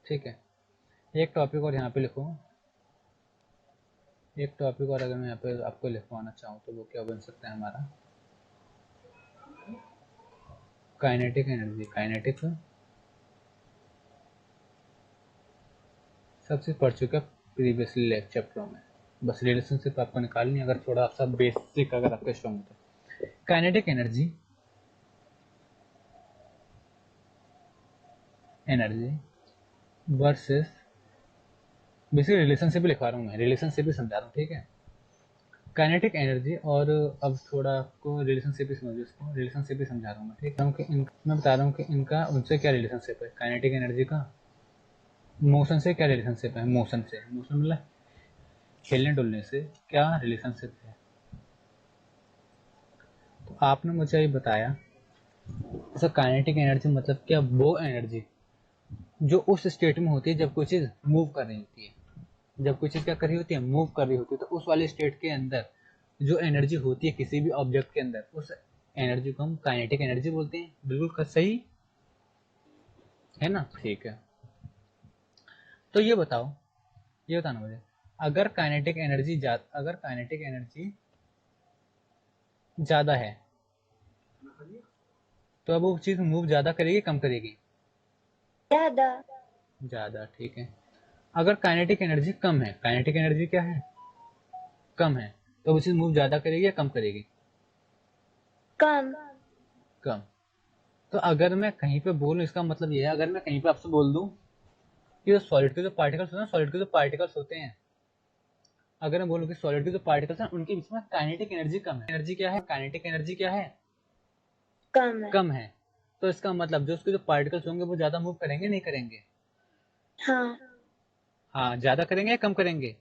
ठीक है। एक टॉपिक और यहाँ पे लिखो, एक टॉपिक और अगर मैं यहाँ पे आपको लिखवाना चाहूँ तो वो क्या बन सकता है हमारा, काइनेटिक एनर्जी। काइनेटिक सब चीज़ पढ़ चुका प्रीवियसली चैप्टरों में, बस रिलेशनशिप आपको निकालनी, अगर थोड़ा सा बेसिक अगर आपका स्ट्रॉन्ग तो। Kinetic energy, energy versus, basically relationship भी लिखवा रहा हूँ मैं, रिलेशनशिप भी समझा रहा हूँ, ठीक है। काइनेटिक एनर्जी और अब थोड़ा आपको रिलेशनशिप भी समझो, इसको रिलेशनशिप भी समझा रहा हूँ मैं, ठीक है। मैं बता रहा हूँ कि इनका उनसे क्या रिलेशनशिप है, काइनेटिक एनर्जी का मोशन से क्या रिलेशनशिप है, मोशन से, मोशन मतलब खेलने डुलने से क्या रिलेशनशिप है। तो आपने मुझे ये बताया, जैसे काइनेटिक एनर्जी मतलब क्या, वो एनर्जी जो उस स्टेट में होती है जब कोई चीज़ मूव कर रही होती है, जब कोई चीज़ क्या कर रही होती है, मूव कर रही होती है, तो उस वाले स्टेट के अंदर जो एनर्जी होती है किसी भी ऑब्जेक्ट के अंदर, उस एनर्जी को हम काइनेटिक एनर्जी बोलते हैं। बिल्कुल सही है ना, ठीक है। तो ये बताओ, ये बताना मुझे, अगर काइनेटिक एनर्जी अगर काइनेटिक एनर्जी ज़्यादा है तो अब वो चीज़ मूव ज़्यादा करेगी कम करेगी, ज़्यादा। ज़्यादा, ठीक है। अगर काइनेटिक एनर्जी कम है, काइनेटिक एनर्जी क्या है, कम है, तो वो चीज़ मूव ज़्यादा करेगी या कम करेगी, कम। कम। तो अगर मैं कहीं पे बोलूँ, इसका मतलब ये है, अगर मैं कहीं पे आपसे बोल दूँ कि जो सॉलिड के जो पार्टिकल्स होते हैं, सॉलिड के जो पार्टिकल्स होते हैं, अगर मैं बोलूँ कि सॉलिड के जो पार्टिकल्स हैं उनके बीच में काइनेटिक एनर्जी कम है, एनर्जी क्या है, काइनेटिक एनर्जी क्या है, कम है। कम है, तो इसका मतलब जो उसके जो पार्टिकल्स होंगे वो ज़्यादा मूव करेंगे नहीं करेंगे, हाँ। हाँ ज़्यादा करेंगे या कम करेंगे।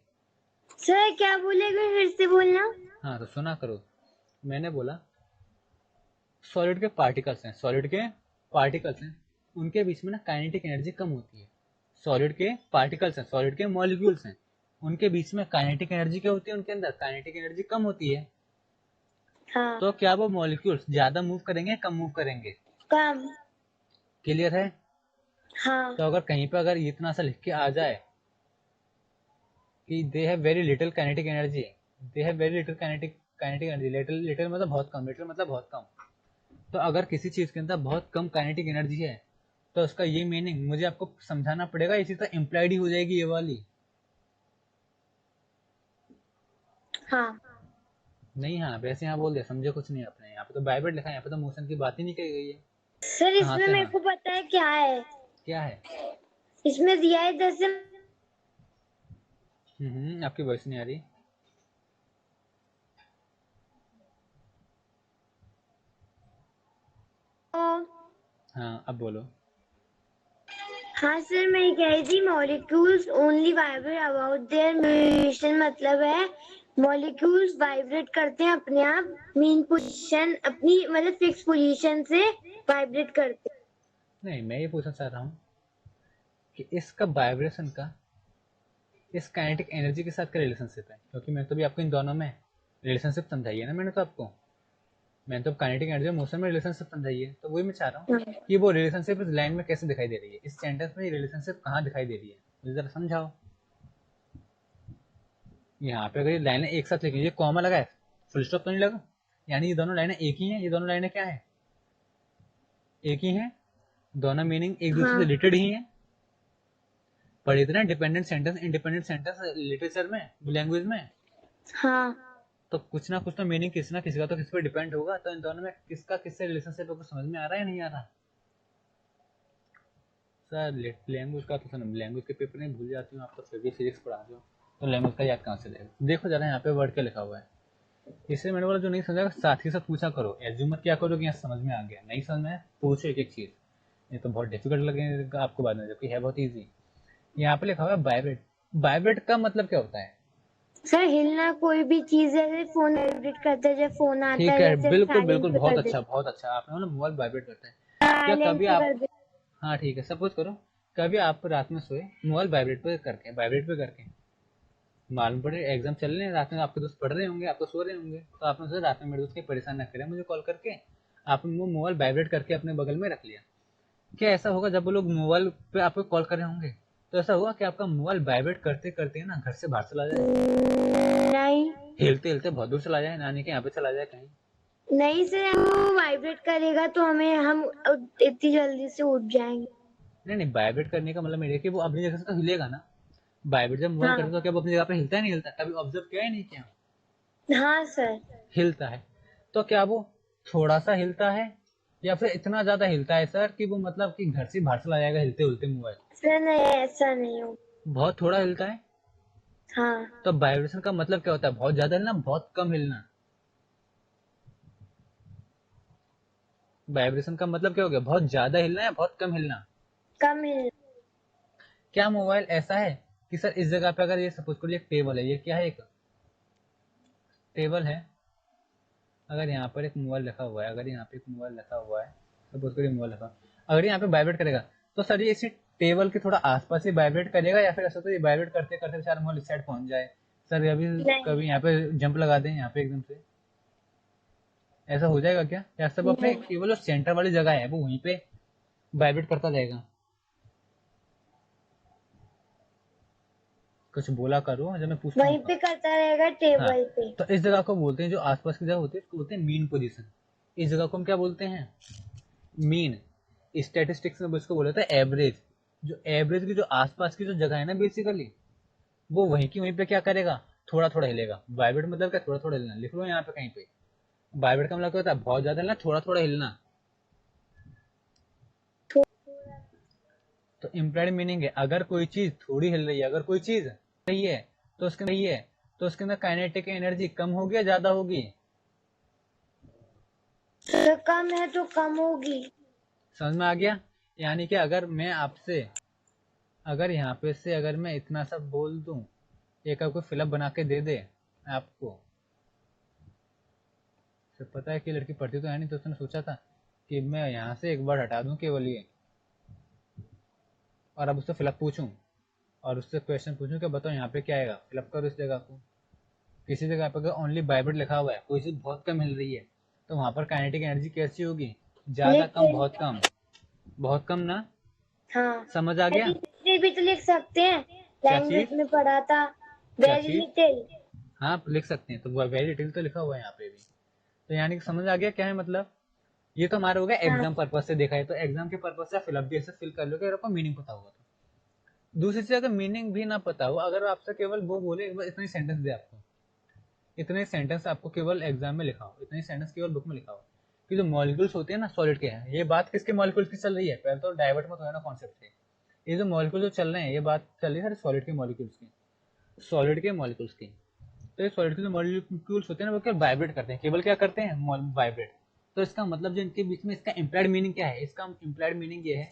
सर क्या बोलेगा, फिर से बोलना। हाँ तो सुना करो, मैंने बोला सॉलिड के पार्टिकल्स हैं, सॉलिड के पार्टिकल्स हैं, उनके बीच में ना काइनेटिक एनर्जी कम होती है। सॉलिड के पार्टिकल्स हैं, सॉलिड के मॉलिक्यूल्स हैं, उनके बीच में काइनेटिक एनर्जी क्या होती है, उनके अंदर काइनेटिक एनर्जी कम होती है। हाँ। तो क्या वो मॉलिक्यूल्स ज्यादा मूव करेंगे या कम मूव करेंगे, कम। क्लियर है। हाँ। तो अगर कहीं पर अगर इतना सा लिख के आ जाए कि they have very little kinetic energy, they have very little kinetic energy, little little मतलब बहुत कम, लिटिल मतलब बहुत कम, तो अगर किसी चीज के अंदर बहुत कम काइनेटिक एनर्जी है तो उसका ये मीनिंग मुझे आपको समझाना पड़ेगा, ये चीज तो इम्प्लाइड ही हो जाएगी ये वाली। हाँ। नहीं, हाँ वैसे यहाँ बोल दिया, समझे कुछ नहीं आपने, यहाँ पे तो वाइब्रेट लिखा है, यहाँ पे तो मोशन की बात ही नहीं कही गई है। सर कहाँ इसमें से मेरे हाँ, को पता है क्या है, क्या है। इसमें दिया है 10 से। आपकी वॉइस नहीं आ रही। हाँ अब बोलो। हाँ सर, मैं ये कह रही थी molecules only vibrate about their mutation, मतलब है मॉलिक्यूल्स वाइब्रेट करते हैं अपने आप, मीन पोजीशन अपनी, मतलब फिक्स पोजीशन से वाइब्रेट करते नहीं, मैं ये पूछना चाह रहा हूँ कि इसका वाइब्रेशन का इस काइनेटिक एनर्जी के साथ क्या रिलेशनशिप है, क्योंकि मैं तो भी आपको इन दोनों में रिलेशनशिप समझाई है ना मैंने तो आपको, मैंने तो काइनेटिक एनर्जी और मोशन में रिलेशनशिप समझाई है, तो वही मैं चाह रहा हूँ हैं। कि वो रिलेशनशिप इस लाइन में कैसे दिखाई दे रही है, इस सेंटेंस में ये रिलेशनशिप कहाँ दिखाई दे रही है, मुझे जरा समझाओ। यहाँ पे अगर ये लाइनें एक साथ लिखी, ये कॉमा लगा है, फुल स्टॉप तो नहीं लगा, यानी ये दोनों लाइनें एक ही हैं, ये दोनों लाइनें क्या है, एक ही हैं, दोनों मीनिंग एक दूसरे से हाँ। रिलेटेड ही हैं। पढ़े थे ना dependent sentence independent sentence literature में, लैंग्वेज में, हाँ। तो कुछ ना कुछ तो मीनिंग किसी ना किसी का तो किस पे डिपेंड होगा, तो इन दोनों में किसका किससे रिलेशनशिप है, समझ में आ रहा है या नहीं आ रहा। सर लैंग्वेज का तो सर लैंग्वेज के पेपर नहीं भूल जाती हूँ, आप तो फिर भी फिजिक्स पढ़ा दो, तो लैंग्वेज का याद कहाँ से रहेगा। देखो जरा यहाँ पे वर्ड क्या लिखा हुआ है, इससे मैंने बोला जो नहीं समझा साथ ही साथ पूछा करो, एज्यूम मत क्या करो कि यहाँ समझ में आ गया, नहीं समझ में आया पूछो एक एक चीज, ये तो बहुत डिफिकल्ट लगेगा आपको बाद में, जबकि है बहुत ईजी। यहाँ पे लिखा हुआ है वाइब्रेट, वाइब्रेट का मतलब क्या होता है। सर हिलना, कोई भी चीज है, जैसे फोन वाइब्रेट करता है, जब फोन आता ठीक है है, या सिर्फ बिल्कुल साइलेंट बिल्कुल, पे बहुत कर अच्छा देते, बहुत अच्छा, आपने बोला मोबाइल वाइब्रेट करता है, क्या साइलेंट कभी पे आप, कर देते। हाँ ठीक है सपोज करो, कभी आप रात में सोए मोबाइल वाइब्रेट पे करके मालूम पड़े एग्जाम चल रहे हैं, रात में आपके दोस्त पढ़ रहे होंगे, आप तो सो रहे होंगे, तो आपने सोचा रात में मेरे दोस्त के परेशान ना करें मुझे कॉल करके, आपने वो मोबाइल वाइब्रेट करके अपने बगल में रख लिया। क्या ऐसा होगा जब वो लोग मोबाइल पे आपको कॉल कर रहे होंगे, तो ऐसा हुआ कि आपका मोबाइल वाइब्रेट करते करते ना घर से बाहर चला जाए, नहीं हिलते हिलते बहुत दूर चला जाए, नानी के यहाँ पे चला जाए कहीं? नहीं सर, वो वाइब्रेट करेगा तो हम इतनी जल्दी से उठ जाएंगे। नहीं नहीं, वाइब्रेट करने का मतलब मेरे कि वो अपनी जगह से तो हिलेगा ना। वाइब्रेट जब मोबाइल करते हाँ तो क्या वो अपनी जगह पे हिलता है नहीं हिलता? कभी ऑब्जर्व किया है नहीं क्या? हाँ सर। हिलता है। तो क्या वो थोड़ा सा हिलता है या फिर इतना ज्यादा हिलता है सर कि वो मतलब कि घर से बाहर चला जाएगा हिलते हुलते मोबाइल? सर नहीं, ऐसा नहीं हो। बहुत थोड़ा हिलता है। हाँ तो वाइब्रेशन का मतलब क्या होता है? बहुत ज्यादा हिलना, बहुत कम हिलना? वाइब्रेशन का मतलब क्या हो गया? बहुत ज्यादा हिलना या बहुत कम हिलना? कम है। क्या मोबाइल ऐसा है कि सर इस जगह पे अगर ये सपोज करिए एक टेबल है, ये क्या है? एक टेबल है। अगर यहाँ पर एक मोबाइल रखा हुआ है, अगर यहाँ पे एक मोबाइल रखा हुआ है, सपोज करिए मोबाइल रखा, अगर यहाँ पे वाइब्रेट करेगा तो सर ये इसी टेबल के थोड़ा आसपास ही वाइब्रेट करेगा या फिर ऐसा तो ये वाइब्रेट करते करते बेचारा मोबाइल इस साइड पहुंच जाए? सर अभी नहीं कभी यहाँ पे जंप लगा दें यहाँ पे एकदम से, ऐसा हो जाएगा क्या? या सब अपने नहीं, केवल जो सेंटर वाली जगह है वो वहीं पे वाइब्रेट करता जाएगा? कुछ बोला करो जब मैं पूछता हूँ वहीं तो। पे करता रहेगा हाँ, टेबल पे। तो इस जगह को बोलते हैं, जो आसपास की जगह होती है उसको बोलते हैं मीन पोजीशन। इस जगह को हम क्या बोलते हैं? मीन। स्टैटिस्टिक्स में इसको बोला जाता है एवरेज। जो एवरेज की जो आसपास की जो जगह है ना बेसिकली, वो वहीं की वहीं पे क्या करेगा? थोड़ा थोड़ा हिलेगा। वाइब्रेट मतलब क्या? थोड़ा थोड़ा हिलना। लिख लो यहाँ पे कहीं पे। वाइब्रेट का मतलब क्या होता है? बहुत ज्यादा हिलना, थोड़ा थोड़ा हिलना। तो इम्प्लाइड मीनिंग है अगर कोई चीज थोड़ी हिल रही है, अगर कोई चीज रही है तो उसके अंदर काइनेटिक एनर्जी कम होगी या ज्यादा होगी? तो कम है तो कम होगी। समझ में आ गया? यानी कि अगर मैं आपसे, अगर यहाँ पे से अगर मैं इतना सा बोल दूं, एक आपको फिलअप बना के दे दे आपको, तो पता है कि लड़की पढ़ती तो है नहीं, तो उसने सोचा था कि मैं यहाँ से एक बार हटा दूं केवल ये, और अब उससे फिलअप पूछूं और उससे क्वेश्चन पूछूं कि बताओ यहाँ पे क्या आएगा, फिलअप करो इस जगह को। किसी जगह पे अगर ओनली वाइब्रेट लिखा हुआ है, कोई चीज बहुत कम हिल रही है, तो वहां पर काइनेटिक एनर्जी कैसी होगी? ज्यादा कम, लेकिन बहुत कम? बहुत कम ना? हाँ, समझ आ वेरी गया? लिटिल भी तो लिख सकते हैं। क्या लैंग्वेज चीज? में पढ़ा था। क्या वेरी चीज? लिटिल। हाँ आप लिख सकते हैं, तो वेरी डिटेल तो लिखा हुआ है यहाँ पे भी। तो यानी कि समझ आ गया क्या है मतलब? ये तो हमारा हो गया हाँ एग्जाम पर्पज से देखा है, तो एग्जाम के पर्पज से फिलअप भी ऐसे फिल कर लो कि आपको मीनिंग पता होगा। तो दूसरी चीज, अगर मीनिंग भी ना पता हो, अगर आपसे केवल वो बोले इतने सेंटेंस दे आपको, इतने सेंटेंस आपको केवल एग्जाम में लिखा हो, इतने सेंटेंस केवल बुक में लिखा हो कि जो मॉलिक्यूल्स होते हैं ना सॉलिड के हैं, ये बात किसके मॉलिक्यूल्स की चल रही है? पहले तो डाइवर्ट मत हो ना कॉन्सेप्ट से। ये जो मॉलिक्यूल जो चल रहे हैं, ये बात चल रही है सारे सॉलिड के मॉलिक्यूल्स की, सॉलिड के मॉलिक्यूल्स की। तो ये सॉलिड के जो मॉलिक्यूल्स होते हैं ना, वो क्या वाइब्रेट करते हैं, केवल क्या करते हैं? वाइब्रेट। तो इसका मतलब जो इनके बीच में इसका इम्प्लाइड मीनिंग क्या है? इसका इम्प्लाइड मीनिंग ये है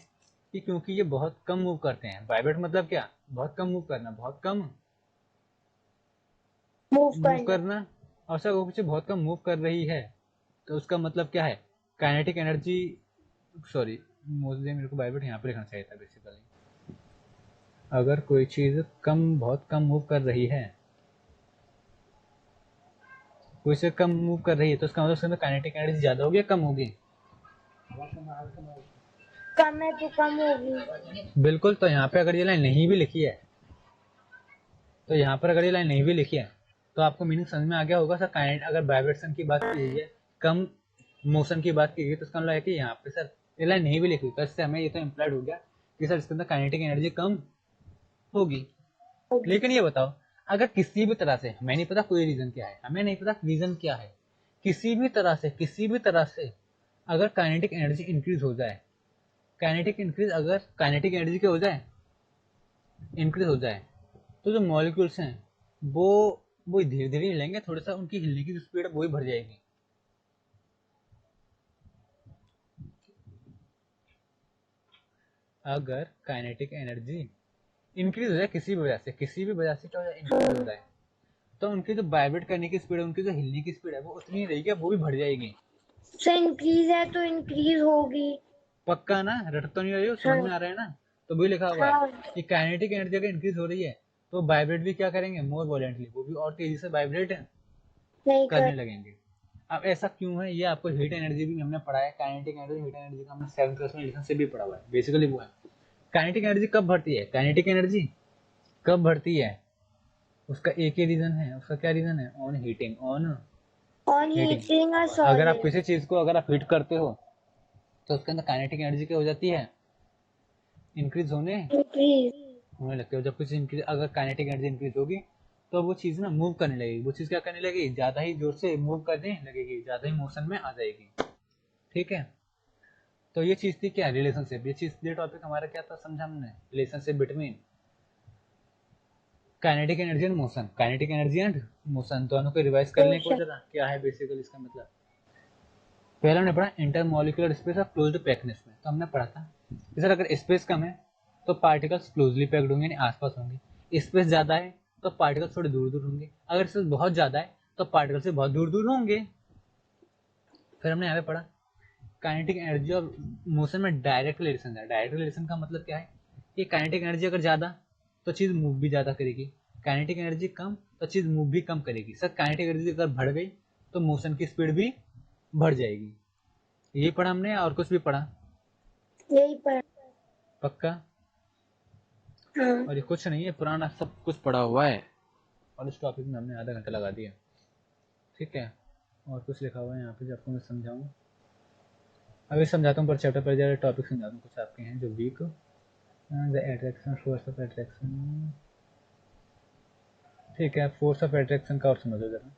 कि क्योंकि ये बहुत कम मूव करते हैं, वाइब्रेट मतलब क्या? बहुत कम मूव करना, बहुत कम मूव मूव करना। करना। और अगर वो कुछ बहुत कम मूव कर रही है तो उसका मतलब क्या है? काइनेटिक एनर्जी, सॉरी, मोस्टली मेरे को वाइब्रेट यहाँ पे लिखना चाहिए था बेसिकली। अगर कोई चीज कम, बहुत कम मूव कर रही है, कोई से कम मूव कर रही है, तो उसका मतलब उसके अंदर काइनेटिक एनर्जी ज्यादा होगी या कम होगी? कम है तो कम होगी। बिल्कुल। तो यहाँ पे अगर ये लाइन नहीं भी लिखी है, तो यहाँ पर अगर ये लाइन नहीं भी लिखी है, तो आपको मीनिंग समझ में आ गया होगा सर। काइनेट अगर वाइब्रेशन की बात की गई है, कम मोशन की बात की गई, तो इसका मतलब है कि यहाँ पे सर ये लाइन नहीं भी लिखी, तो इससे हमें ये तो इम्प्लाइड हो गया कि सर इसके अंदर काइनेटिक एनर्जी कम होगी। होगी। लेकिन ये बताओ, अगर किसी भी तरह से, हमें नहीं पता कोई रीजन क्या है, हमें नहीं पता रीजन क्या है, किसी भी तरह से अगर काइनेटिक एनर्जी इंक्रीज हो जाए, काइनेटिक इंक्रीज, अगर काइनेटिक एनर्जी क्या हो जाए? इंक्रीज हो जाए, तो जो मॉलिक्यूल्स हैं वो वो धीरे धीरे हिलेंगे, थोड़ा सा उनकी हिलने की जो स्पीड है वो भी बढ़ जाएगी। अगर काइनेटिक एनर्जी इंक्रीज हो जाए किसी भी वजह से क्या हो जाए? इंक्रीज हो जाए, तो उनकी जो वाइब्रेट करने की स्पीड है, उनकी जो हिलने की स्पीड है, वो उतनी ही रहेगी, वो भी बढ़ जाएगी। से इंक्रीज है तो इंक्रीज होगी। पक्का ना? रट तो नहीं रही हो? समझ हाँ में आ रहा है ना? तो वही लिखा हुआ है हाँ। कि काइनेटिक एनर्जी अगर इंक्रीज हो रही है, तो वाइब्रेट भी क्या करेंगे? मोर वॉलेंटली, वो भी और तेजी से वाइब्रेट नहीं कर। करने लगेंगे। अब ऐसा क्यों है? ये आपको हीट एनर्जी भी हमने पढ़ा है, काइनेटिक एनर्जी, हीट एनर्जी का हमने 7th क्लास में रिलेशनशिप भी पढ़ा हुआ है, बेसिकली वो है काइनेटिक एनर्जी कब बढ़ती है, काइनेटिक एनर्जी कब बढ़ती है, उसका एक ही रीजन है, उसका क्या रीजन है, on heating, on on heating. Heating और अगर आप सॉलिड किसी चीज को अगर आप हीट करते हो तो उसके अंदर काइनेटिक एनर्जी क्या हो जाती है, इंक्रीज होने इंक्रीज। होने लगती है। जब कुछ इंक्रीज, अगर काइनेटिक एनर्जी इंक्रीज होगी तो वो चीज ना मूव करने लगेगी, वो चीज क्या करने लगेगी, ज्यादा ही जोर से मूव करने लगेगी, ज्यादा ही मोशन में आ जाएगी। ठीक है, तो ये चीज थी क्या, रिलेशनशिप। ये चीज, ये टॉपिक हमारा क्या था, समझा हमने, relationship between kinetic energy and motion, kinetic energy and motion. दोनों को रिवाइज कर लें, को जरा क्या है बेसिकली इसका मतलब। पहला हमने पढ़ा इंटरमोलिकुलर स्पेस और क्लोज्ड पैकनेस में, तो हमने पढ़ा था कि सर अगर स्पेस कम है तो पार्टिकल्स क्लोजली पैक्ड होंगे, यानी आसपास होंगे। स्पेस ज्यादा है तो पार्टिकल्स थोड़े दूर दूर होंगे। अगर स्पेस बहुत ज्यादा है तो पार्टिकल से बहुत दूर दूर होंगे। फिर हमने यहाँ पे पढ़ा काइनेटिक एनर्जी और मोशन में डायरेक्ट रिलेशन है। डायरेक्ट रिलेशन का मतलब क्या है कि काइनेटिक एनर्जी अगर ज्यादा तो चीज मूव भी ज्यादा करेगी, काइनेटिक एनर्जी कम तो चीज मूव भी कम करेगी। सर काइनेटिक एनर्जी अगर बढ़ गई तो मोशन की स्पीड भी बढ़ जाएगी। यही पढ़ा हमने और कुछ भी पढ़ा, यही पर। पक्का। हाँ। और ये कुछ नहीं है, पुराना सब कुछ पढ़ा हुआ है और इस टॉपिक में हमने आधा घंटा लगा दिया। ठीक है, और कुछ लिखा हुआ है यहाँ पे जो आपको मैं समझाऊँ, अभी समझाता हूँ पर चैप्टर पर जाकर टॉपिक समझाता हूँ कुछ आपके हैं जो week. The attraction, force of attraction. ठीक है, फोर्स ऑफ एट्रैक्शन का और समझो जरा।